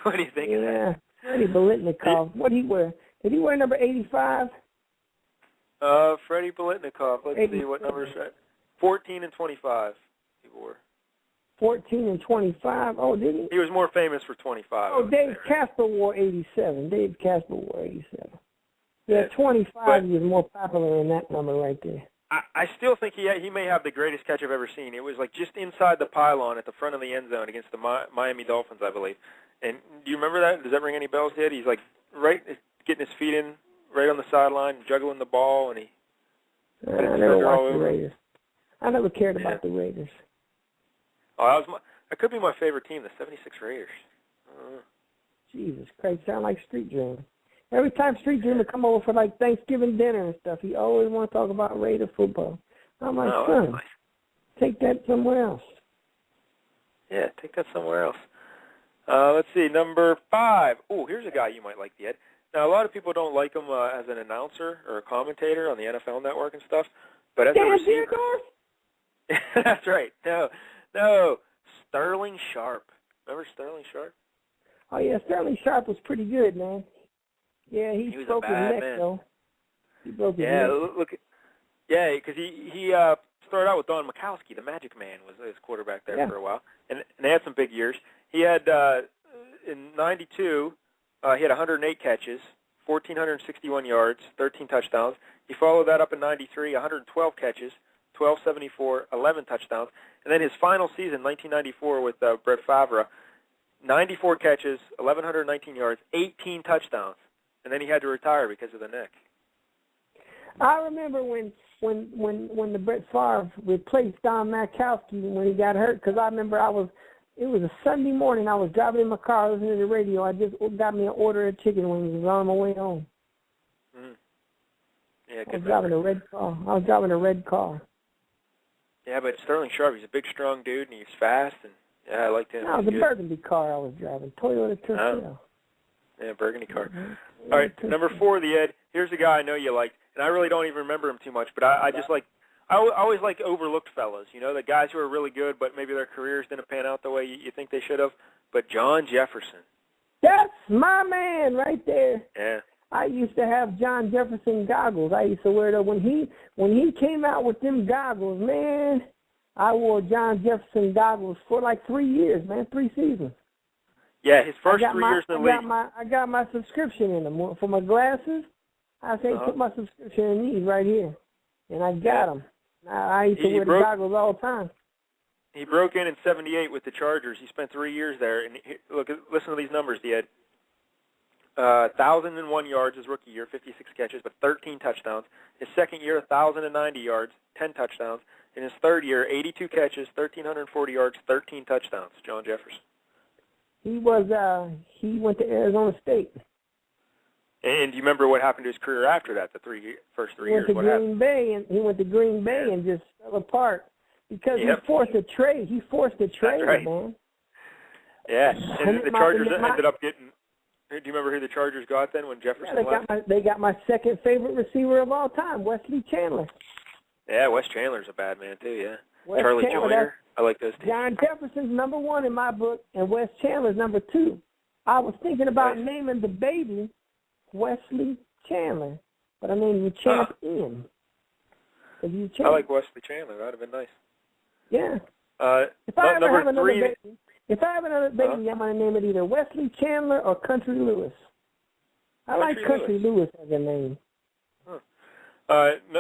What do you think of that? Yeah, Freddie Biletnikoff. What did he wear? Did he wear number 85? Freddie Biletnikoff. Let's see what number is that. 14 and 25 he wore. 14 and 25. Oh, did he? He was more famous for 25. Oh, Dave Casper wore 87. Dave Casper wore 87. Yeah, 25 is more popular than that number right there. I still think he may have the greatest catch I've ever seen. It was like just inside the pylon at the front of the end zone against the Miami Dolphins, I believe. And do you remember that? Does that ring any bells yet? He's like right getting his feet in right on the sideline, juggling the ball, and he. I never watched the Raiders. I never cared about the Raiders. Oh, that could be my favorite team, the 76 Raiders. Jesus Christ, sound like Street Dream. Every time Street Dream would come over for like Thanksgiving dinner and stuff, he always want to talk about Raider football. I'm like, son, nice. Take that somewhere else. Yeah, take that somewhere else. Let's see, number 5. Oh, here's a guy you might like, Ed. Now, a lot of people don't like him as an announcer or a commentator on the NFL Network and stuff, but as a receiver, that's right. No, Sterling Sharp. Remember Sterling Sharp? Oh yeah, Sterling Sharp was pretty good, man. Yeah, he broke his neck though. He broke his neck. Yeah, because he started out with Don Majkowski, the Magic Man, was his quarterback there for a while, and they had some big years. He had in '92. He had 108 catches, 1,461 yards, 13 touchdowns. He followed that up in '93, 112 catches, 1,274, 11 touchdowns. And then his final season, 1994, with Brett Favre, 94 catches, 1,119 yards, 18 touchdowns. And then he had to retire because of the neck. I remember when the Brett Favre replaced Don Majkowski when he got hurt, because I remember it was a Sunday morning. I was driving in my car, listening to the radio. I just got me an order of chicken wings. I was on my way home. Yeah, I was driving a red car. Yeah, but Sterling Sharp, he's a big, strong dude, and he's fast, and I liked him. No, it was a burgundy car I was driving, Toyota Tercel. Yeah, burgundy car. All right, number 4, the Ed. Here's a guy I know you liked, and I really don't even remember him too much, but I just like. I always like overlooked fellas, the guys who are really good, but maybe their careers didn't pan out the way you think they should have. But John Jefferson. That's my man right there. Yeah. I used to have John Jefferson goggles. I used to wear them. When he came out with them goggles, man, I wore John Jefferson goggles for like 3 years, man, 3 seasons. Yeah, his first 3 years in the league. I got my subscription in them. For my glasses, I say put my subscription in these right here. And I got them. I used to wear the goggles all the time. He broke in '78 with the Chargers. He spent 3 years there. And listen to these numbers, Ed. 1,001 yards his rookie year, 56 catches, but 13 touchdowns. His second year, 1,090 yards, 10 touchdowns. In his third year, 82 catches, 1,340 yards, 13 touchdowns. John Jefferson. He went to Arizona State. And do you remember what happened to his career after that? First 3 years. He went to Green Bay and just fell apart because he forced a trade. He forced a trade, right, man. Yeah, and the Chargers ended up getting. Do you remember who the Chargers got then when Jefferson left? They got my second favorite receiver of all time, Wesley Chandler. Yeah, Wes Chandler's a bad man too. Yeah, Charlie Chandler, Jr. I like those two. John Jefferson's number 1 in my book, and Wes Chandler's number 2. I was thinking about naming the baby Wesley Chandler, but I named you Champ Ian. I like Wesley Chandler. That would have been nice. Yeah. If I ever have another baby, I'm going to name it either Wesley Chandler or Country Lewis. I like Country Lewis as a name.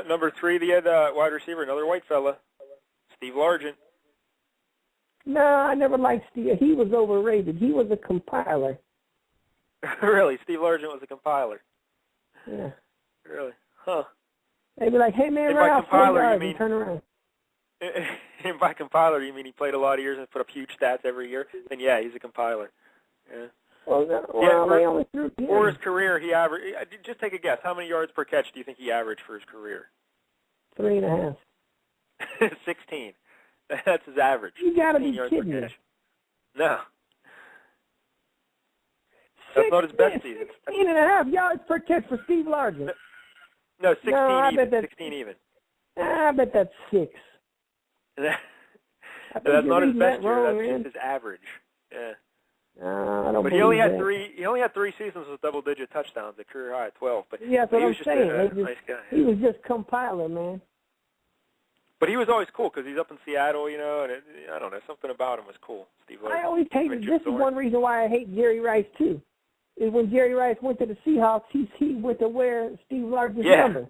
Number 3, the wide receiver, another white fella, Steve Largent. No, I never liked Steve. He was overrated. He was a compiler. Really? Steve Largent was a compiler? Yeah. Really? Huh. They'd be like, hey, man, run out 4 yards and turn around. And by compiler, you mean he played a lot of years and put up huge stats every year? Then, yeah, he's a compiler. Yeah. For his career, he averaged, just take a guess, how many yards per catch do you think he averaged for his career? 3.5. 16. That's his average. You got to be kidding me. No. That's not his best season. 16.5 yards per catch for Steve Largent. No, 16 even. 16 even. I bet that's 6. That's not his best year. That's just his average. Yeah. I don't. But he only had 3. He only had 3 seasons with double-digit touchdowns. A career high at 12. But yeah, that's what I'm saying. Nice guy. He was just compiler, man. But he was always cool because he's up in Seattle, and I don't know, something about him was cool. Steve Largent. I always hated. This is one reason why I hate Jerry Rice too. Is when Jerry Rice went to the Seahawks, he went to wear Steve Largent's number.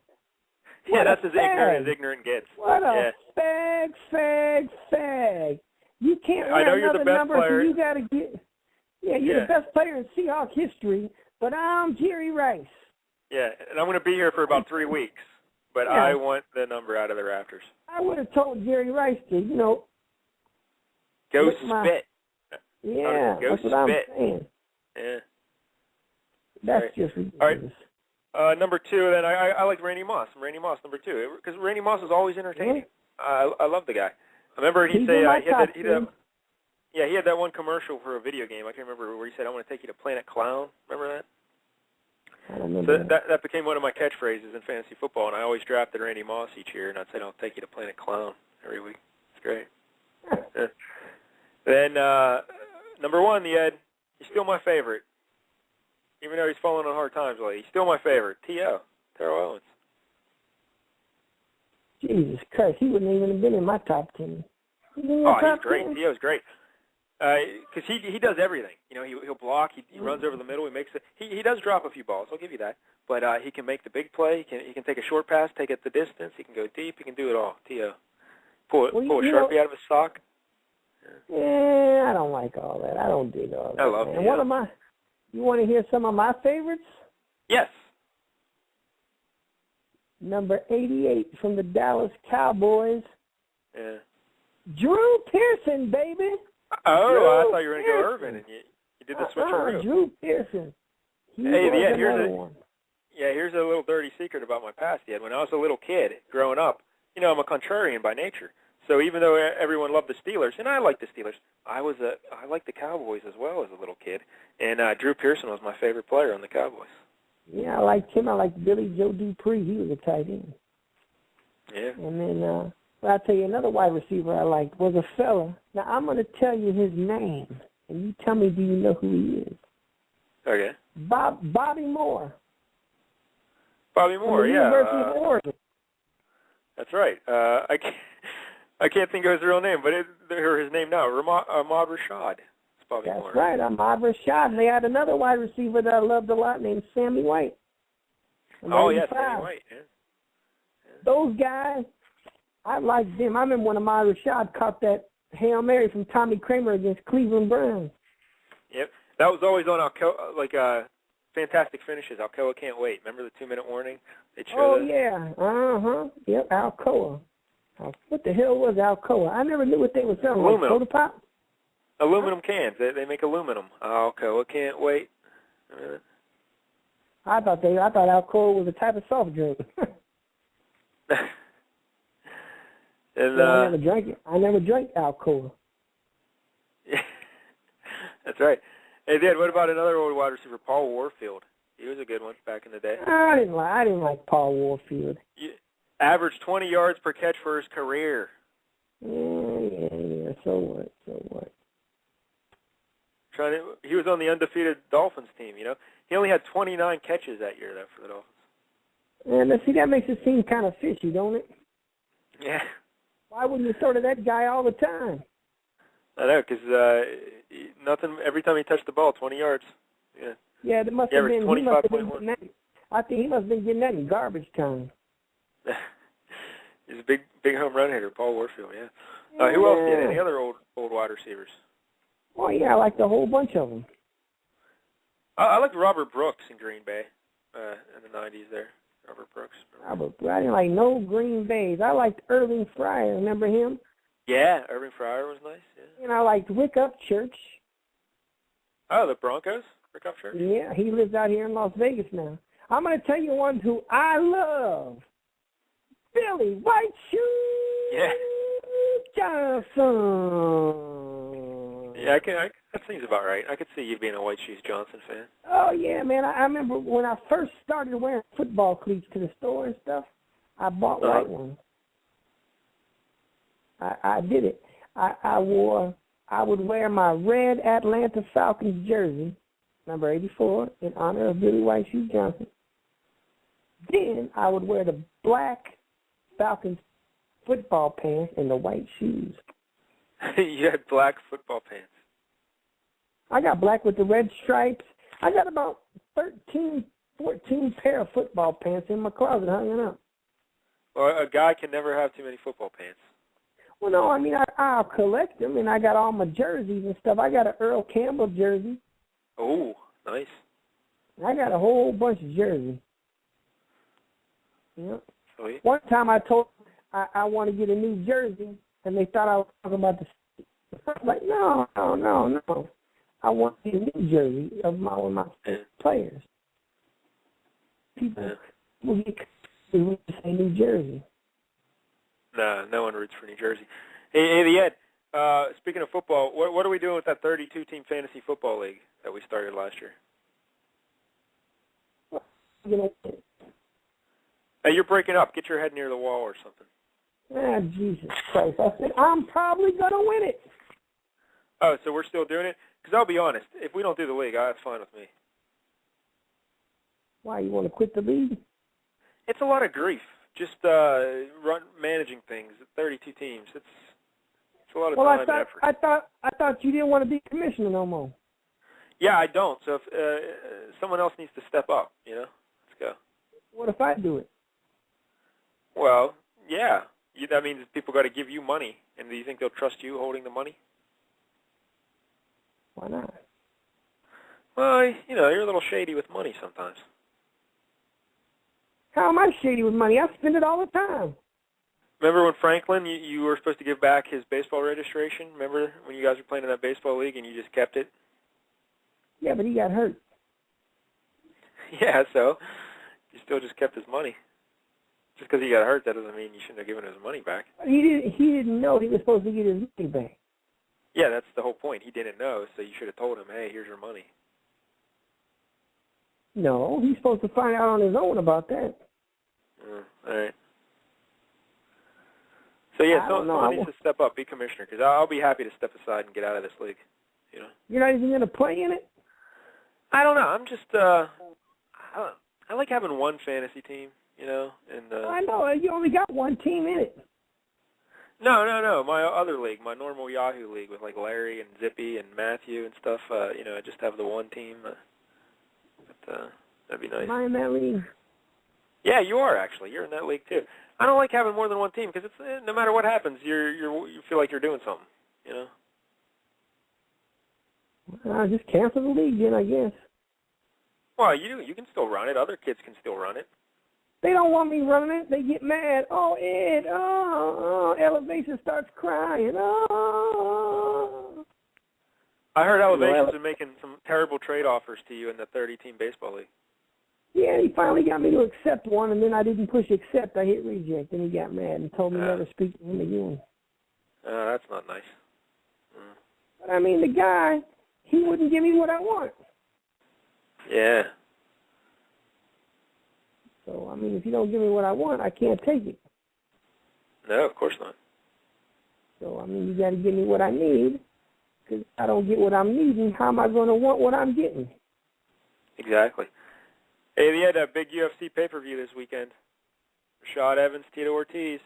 Yeah, that's as ignorant as ignorant gets. What a fag. You can't I know wear you're the another best number, player. so you got to get. Yeah, you're the best player in Seahawk history, but I'm Jerry Rice. Yeah, and I'm going to be here for about 3 weeks, but I want the number out of the rafters. I would have told Jerry Rice to, Go spit. Yeah, that's what I'm saying. Yeah. That's just ridiculous. All right. Number 2, then I like Randy Moss. Randy Moss, number 2, because Randy Moss is always entertaining. I love the guy. I remember he'd say he had that one commercial for a video game. I can't remember where he said, "I want to take you to Planet Clown." Remember that? I don't remember that became one of my catchphrases in fantasy football, and I always drafted Randy Moss each year, and I'd say, "I'll take you to Planet Clown" every week. It's great. Then number 1, the Ed, he's still my favorite. Even though he's fallen on hard times lately, he's still my favorite. T.O. Terrell Owens. Jesus Christ, he wouldn't even have been in my top 10. He's great. T.O.'s great. Because he does everything. He'll block. He runs over the middle. He makes it. He does drop a few balls. I'll give you that. But he can make the big play. He can take a short pass, take it the distance. He can go deep. He can do it all. T.O. Pull a Sharpie out of his sock. Yeah, I don't like all that. I don't dig all that. I love T.O. You want to hear some of my favorites? Yes. Number 88 from the Dallas Cowboys. Yeah. Drew Pearson, baby. Oh, I thought you were going to go Irvin, and you did the switcheroo. Drew Pearson. Here's a little dirty secret about my past, Ed. When I was a little kid growing up, I'm a contrarian by nature. So even though everyone loved the Steelers, and I liked the Steelers, I liked the Cowboys as well as a little kid. And Drew Pearson was my favorite player on the Cowboys. Yeah, I liked him. I liked Billy Joe Dupree. He was a tight end. Yeah. And then I'll tell you another wide receiver I liked was a fella. Now, I'm going to tell you his name, and you tell me, do you know who he is? Okay. Bobby Moore. Bobby Moore, from the University of Oregon. That's right. I can't think of his real name, but his name now, Ahmad Rashad. It's Bobby Moore. That's right, Ahmad Rashad. And they had another wide receiver that I loved a lot named Sammy White. Oh, yeah, Sammy White. Yeah. Those guys, I liked them. I remember when Ahmad Rashad caught that Hail Mary from Tommy Kramer against Cleveland Browns. Yep. That was always on Fantastic Finishes. Alcoa Can't Wait. Remember the 2-minute warning? Yeah. Yep, Alcoa. What the hell was Alcoa? I never knew what they were selling. Aluminum. Like soda pop? Aluminum cans. They make aluminum. Alcoa Can't Wait. I thought Alcoa was a type of soft drink. And I never drank it. I never drank Alcoa. Yeah, that's right. Hey, Dad, what about another old wide receiver, Paul Warfield? He was a good one back in the day. I didn't like Paul Warfield. Averaged 20 yards per catch for his career. Yeah. So what? He was on the undefeated Dolphins team. He only had 29 catches that year, for the Dolphins. And see, that makes it seem kind of fishy, don't it? Yeah. Why wouldn't you throw to that guy all the time? I know, because nothing. Every time he touched the ball, 20 yards. Yeah. Yeah, there must have been. 25.1. I think he must have been getting that in garbage time. He's a big home run hitter, Paul Warfield. Yeah. Who else did? Any other old wide receivers? Oh yeah, I liked a whole bunch of them. I liked Robert Brooks in Green Bay in the '90s. There, Robert Brooks. I didn't like no Green Bays. I liked Irving Fryer. Remember him? Yeah, Irving Fryer was nice. Yeah. And I liked Wick Upchurch. Oh, the Broncos? Wick Upchurch? Yeah, he lives out here in Las Vegas now. I'm going to tell you one who I love. Billy White Shoes Johnson. Yeah, that seems about right. I could see you being a White Shoes Johnson fan. Oh, yeah, man. I remember when I first started wearing football cleats to the store and stuff, I bought white ones. I did it. I would wear my red Atlanta Falcons jersey, number 84, in honor of Billy White Shoes Johnson. Then I would wear the black Falcons football pants and the white shoes. You had black football pants. I got black with the red stripes. I got about 13, 14 pair of football pants in my closet hanging up. Well, a guy can never have too many football pants. Well, no, I mean, I'll collect them, and I got all my jerseys and stuff. I got an Earl Campbell jersey. Oh, nice. I got a whole bunch of jerseys. Yeah. Sweet. One time I told them I want to get a new jersey, and they thought I was talking about the. I was like, no. I want to get a new jersey of my players. People get to say New Jersey. No, no one roots for New Jersey. Hey, the Ed, speaking of football, what are we doing with that 32-team fantasy football league that we started last year? You know, Hey, you're breaking up. Get your head near the wall or something. Jesus Christ. I said, I'm probably going to win it. Oh, so we're still doing it? Because I'll be honest, if we don't do the league, that's fine with me. Why, you want to quit the league? It's a lot of grief. Just managing things. 32 teams. It's a lot of time and effort. I thought you didn't want to be commissioner no more. Yeah, I don't. So if someone else needs to step up, let's go. What if I do it? Well, yeah. That means people got to give you money. And do you think they'll trust you holding the money? Why not? Well, you're a little shady with money sometimes. How am I shady with money? I spend it all the time. Remember when Franklin, you were supposed to give back his baseball registration? Remember when you guys were playing in that baseball league and you just kept it? Yeah, but he got hurt. Yeah, so you still just kept his money. Just because he got hurt, that doesn't mean you shouldn't have given his money back. He didn't know he was supposed to get his money back. Yeah, that's the whole point. He didn't know, so you should have told him, hey, here's your money. No, he's supposed to find out on his own about that. All right. So, yeah, someone needs to step up, be commissioner, because I'll be happy to step aside and get out of this league. You're not even going to play in it? I don't know. I'm just, I like having one fantasy team, and I know. You only got one team in it. No. My other league, my normal Yahoo league with, like, Larry and Zippy and Matthew and stuff, I just have the one team. That'd be nice. Am I in that league? Yeah, you are, actually. You're in that league, too. I don't like having more than one team because it's no matter what happens, you feel like you're doing something, I'll just cancel the league then, I guess. Well, you can still run it. Other kids can still run it. They don't want me running it. They get mad. Oh, Ed, Elevation starts crying. Oh. I heard Elevation's been making some terrible trade offers to you in the 30-team baseball league. Yeah, he finally got me to accept one, and then I didn't push accept. I hit reject, and he got mad and told me never to speak to him again. That's not nice. But, I mean, the guy, he wouldn't give me what I want. Yeah. So, I mean, if you don't give me what I want, I can't take it. No, of course not. So, I mean, you got to give me what I need, because if I don't get what I'm needing, how am I going to want what I'm getting? Exactly. Hey, we had a big UFC pay-per-view this weekend. Rashad Evans, Tito Ortiz.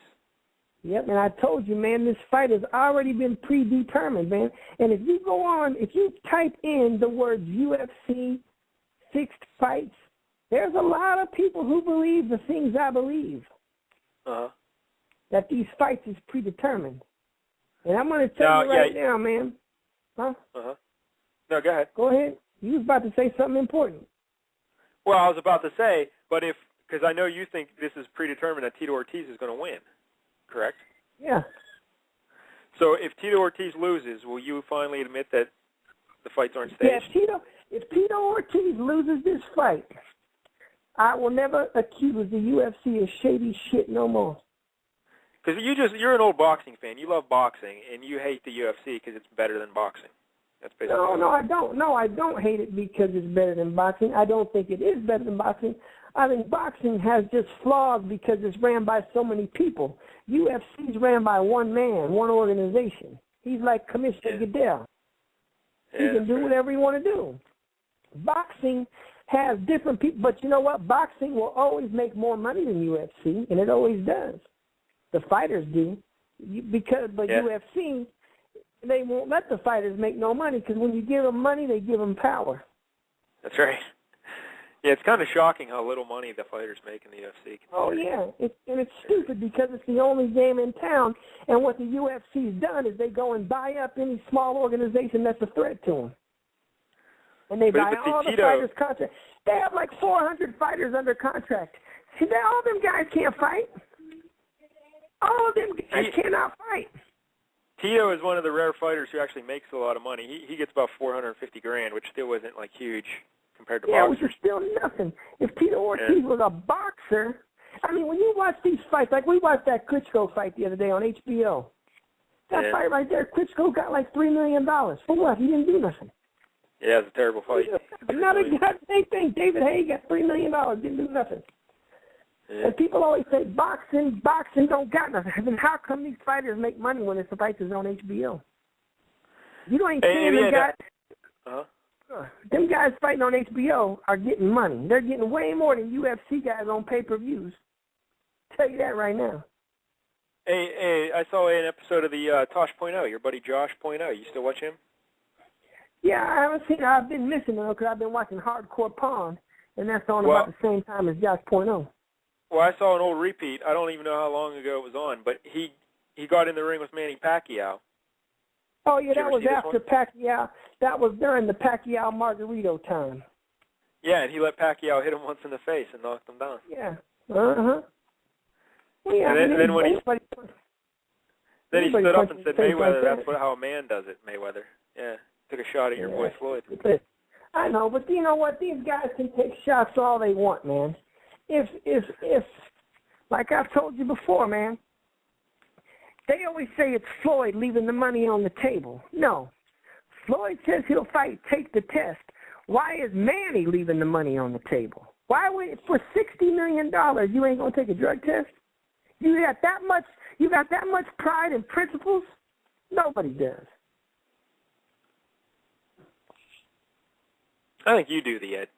Yep, and I told you, man, this fight has already been predetermined, man. And if you go on, if you type in the words UFC, fixed fights, there's a lot of people who believe the things I believe. Uh-huh. That these fights is predetermined. And I'm going to tell you right now, man. Huh? Uh-huh. No, go ahead. Go ahead. You was about to say something important. Well, I was about to say, but because I know you think this is predetermined that Tito Ortiz is going to win, correct? Yeah. So if Tito Ortiz loses, will you finally admit that the fights aren't staged? Yeah, if Tito Ortiz loses this fight, I will never accuse the UFC of shady shit no more. Because you're an old boxing fan. You love boxing, and you hate the UFC because it's better than boxing. That's basically No, I don't. No, I don't hate it because it's better than boxing. I don't think it is better than boxing. I think boxing has just flaws because it's ran by so many people. UFC is ran by one man, one organization. He's like Commissioner Goodell. He can do whatever he want to do. Boxing has different people, but you know what? Boxing will always make more money than UFC, and it always does. The fighters do, UFC, they won't let the fighters make no money because when you give them money, they give them power. That's right. Yeah, it's kind of shocking how little money the fighters make in the UFC. Oh, yeah. It's stupid because it's the only game in town, and what the UFC's done is they go and buy up any small organization that's a threat to them. And they buy all the fighters' contracts. They have like 400 fighters under contract. See, all them guys can't fight. All of them guys cannot fight. Tito is one of the rare fighters who actually makes a lot of money. He gets about $450,000, which still isn't like huge compared to boxers. Which is still nothing. If Tito Ortiz was a boxer, I mean, when you watch these fights, like we watched that Klitschko fight the other day on HBO. That fight right there, Klitschko got like $3 million. For what? He didn't do nothing. Yeah, it's a terrible fight. Another guy, same thing. David Haye got $3 million, didn't do nothing. Yeah. And people always say boxing don't got nothing. I mean, how come these fighters make money when it's the fights is on HBO? You ain't seeing them guys. Them guys fighting on HBO are getting money. They're getting way more than UFC guys on pay-per-views. Tell you that right now. Hey, I saw an episode of the Tosh.0, your buddy Josh.0. You still watch him? Yeah, I haven't seen it. I've been missing it because I've been watching Hardcore Pawn, and that's on about the same time as Josh.0. Well, I saw an old repeat. I don't even know how long ago it was on, but he got in the ring with Manny Pacquiao. Oh, yeah, that was after Pacquiao. That was during the Pacquiao-Margarito time. Yeah, and he let Pacquiao hit him once in the face and knocked him down. Yeah. Uh-huh. Well, yeah, and then when he stood up and said, Mayweather, that's how a man does it, Mayweather. Yeah, took a shot at your boy Floyd. I know, but you know what? These guys can take shots all they want, man. If like I've told you before, man, they always say it's Floyd leaving the money on the table. No. Floyd says he'll fight, take the test. Why is Manny leaving the money on the table? Why would, for $60 million, you ain't going to take a drug test? You got that much pride and principles? Nobody does. I think you do, the Ed.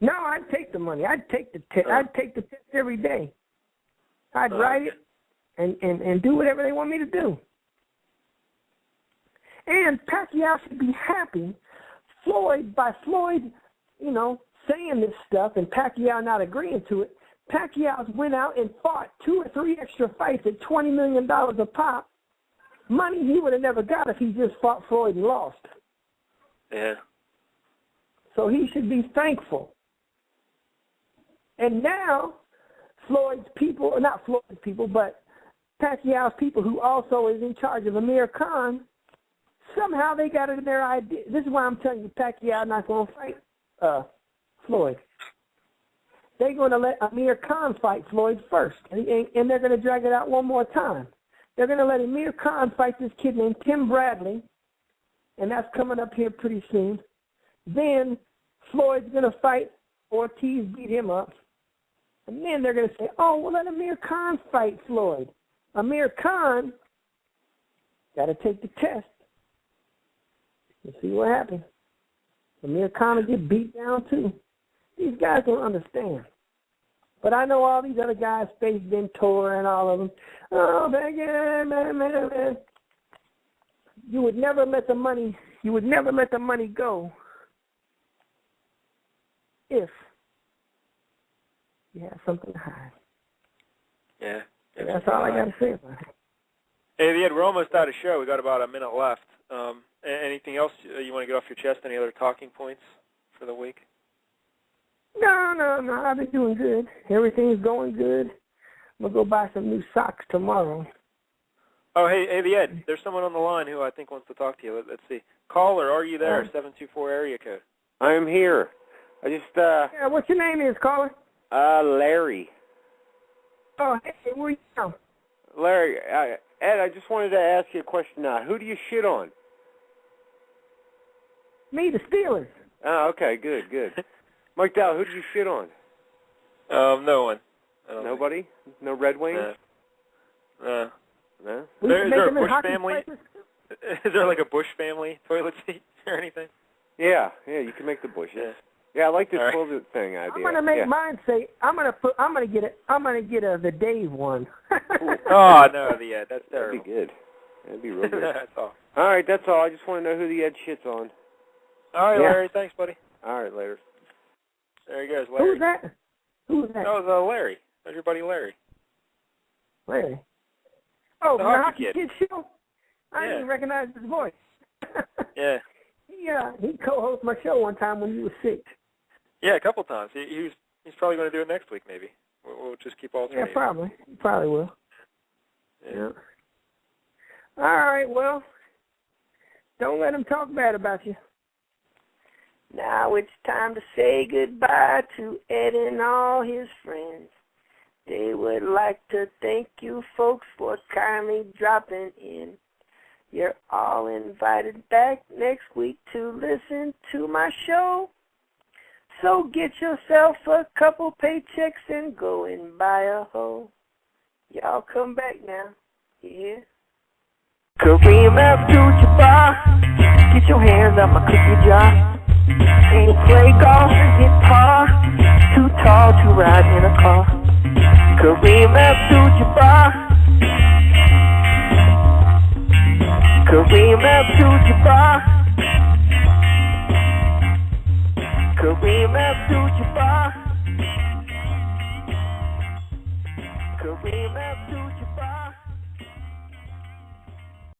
No, I'd take the money. I'd take the test. I'd take the test every day. I'd write it and do whatever they want me to do. And Pacquiao should be happy. Floyd, you know, saying this stuff and Pacquiao not agreeing to it, Pacquiao went out and fought 2 or 3 extra fights at $20 million a pop. Money he would have never got if he just fought Floyd and lost. Yeah. So he should be thankful. And now, Floyd's people, not Floyd's people, but Pacquiao's people who also is in charge of Amir Khan, somehow they got it in their idea. This is why I'm telling you Pacquiao not going to fight Floyd. They're going to let Amir Khan fight Floyd first, and they're going to drag it out one more time. They're going to let Amir Khan fight this kid named Tim Bradley, and that's coming up here pretty soon. Then Floyd's going to fight Ortiz, beat him up. And then they're going to say, oh, well, let Amir Khan fight Floyd. Amir Khan got to take the test. We'll see what happens. Amir Khan will get beat down, too. These guys don't understand. But I know all these other guys, Space Ventura and all of them. Oh, man. You would never let the money go if you have something to hide. Yeah. That's all I got to say about it. Hey, Ed, we're almost out of show. We got about a minute left. Anything else you want to get off your chest? Any other talking points for the week? No. I've been doing good. Everything's going good. I'm going to go buy some new socks tomorrow. Oh, hey, Ed, there's someone on the line who I think wants to talk to you. Let's see. Caller, are you there? 724 area code. I am here. I just, Yeah, what's your name is, caller? Larry. Oh, hey, where you from? Larry, Ed, I just wanted to ask you a question now. Who do you shit on? Me, the Steelers. Oh, okay, good. Mike Dow, who do you shit on? No one. Nobody? No Red Wings? No. No? Is there a Bush family? Is there like a Bush family toilet seat or anything? Yeah, you can make the Bushes. Yeah, I like this toilet thing idea. I'm gonna make mine say I'm gonna get the Dave one. Oh no, the Ed, that's terrible. That'd be good. That'd be real good. That's all. All right, that's all. I just want to know who the Ed shits on. All right, Larry. Thanks, buddy. All right, later. There he goes, Larry. Who's that? Who's that? That was Larry. That was your buddy Larry. Larry. Oh, the Hockey Kid. Kid show? I didn't even recognize his voice. Yeah. He co-hosted my show one time when you were sick. Yeah, a couple times. He's probably going to do it next week, maybe. We'll just keep alternating. Yeah, probably. He probably will. Yeah. All right, well, don't let him talk bad about you. Now it's time to say goodbye to Ed and all his friends. They would like to thank you folks for kindly dropping in. You're all invited back next week to listen to my show. So get yourself a couple paychecks and go and buy a hoe. Y'all come back now. You hear? Kareem Abdul-Jabbar, get your hands out my cookie jar. Ain't play golf and hit par, too tall to ride in a car. Kareem Abdul-Jabbar, Kareem Abdul-Jabbar, Kareem Abdul-Jabbar, Kareem Abdul-Jabbar.